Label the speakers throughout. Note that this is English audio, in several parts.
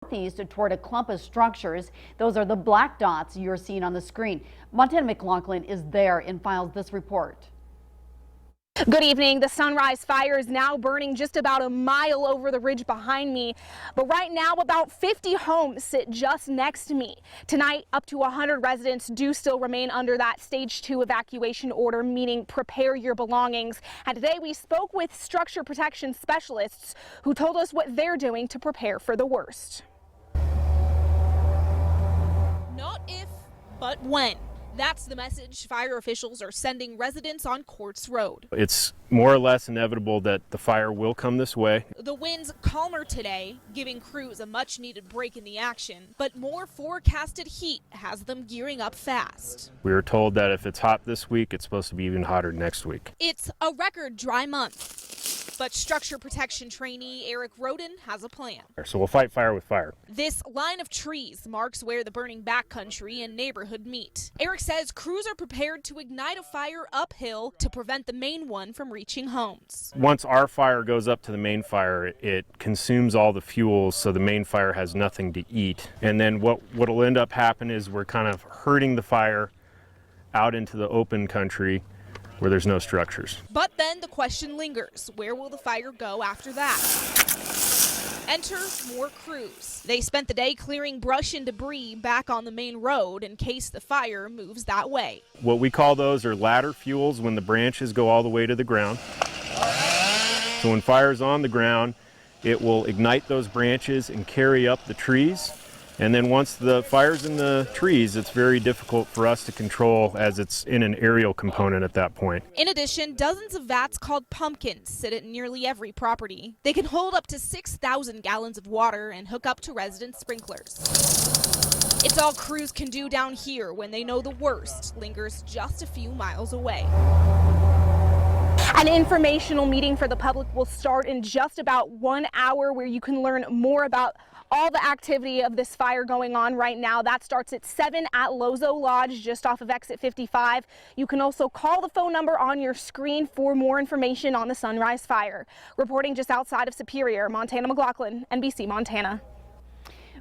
Speaker 1: northeast toward a clump of structures. Those are the black dots you're seeing on the screen. Montana McLaughlin is there and files this report.
Speaker 2: Good evening. The Sunrise Fire is now burning just about a mile over the ridge behind me. But right now, about 50 homes sit just next to me. Tonight, up to 100 residents do still remain under that stage 2 evacuation order, meaning prepare your belongings. And today we spoke with structure protection specialists who told us what they're doing to prepare for the worst.
Speaker 3: Not if, but when. That's the message fire officials are sending residents on Quartz Road.
Speaker 4: It's more or less inevitable that the fire will come this way.
Speaker 3: The wind's calmer today, giving crews a much needed break in the action, but more forecasted heat has them gearing up fast.
Speaker 4: We were told that if it's hot this week, it's supposed to be even hotter next week.
Speaker 3: It's a record dry month, but structure protection trainee Eric Roden has a plan.
Speaker 4: So we'll fight fire with fire.
Speaker 3: This line of trees marks where the burning backcountry and neighborhood meet. Eric says crews are prepared to ignite a fire uphill to prevent the main one from reaching homes.
Speaker 4: Once our fire goes up to the main fire, it consumes all the fuels, so the main fire has nothing to eat. And then what'll end up happening is we're kind of herding the fire out into the open country where there's no structures.
Speaker 3: But then the question lingers, where will the fire go after that? Enter more crews. They spent the day clearing brush and debris back on the main road in case the fire moves that way.
Speaker 4: What we call those are ladder fuels when the branches go all the way to the ground. So when fire's on the ground, it will ignite those branches and carry up the trees. And then once the fire's in the trees, it's very difficult for us to control as it's in an aerial component at that point.
Speaker 3: In addition, dozens of vats called pumpkins sit at nearly every property. They can hold up to 6,000 gallons of water and hook up to resident sprinklers. It's all crews can do down here when they know the worst lingers just a few miles away.
Speaker 2: An informational meeting for the public will start in just about 1 hour where you can learn more about all the activity of this fire going on right now. That starts at 7 at Lozo Lodge, just off of exit 55. You can also call the phone number on your screen for more information on the Sunrise Fire. Reporting just outside of Superior, Montana McLaughlin, NBC Montana.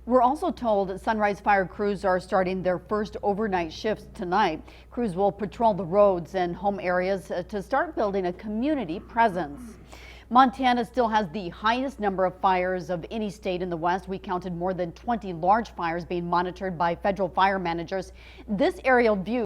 Speaker 1: We're also told Sunrise Fire crews are starting their first overnight shifts tonight. Crews will patrol the roads and home areas to start building a community presence. Montana still has the highest number of fires of any state in the West. We counted more than 20 large fires being monitored by federal fire managers. This aerial view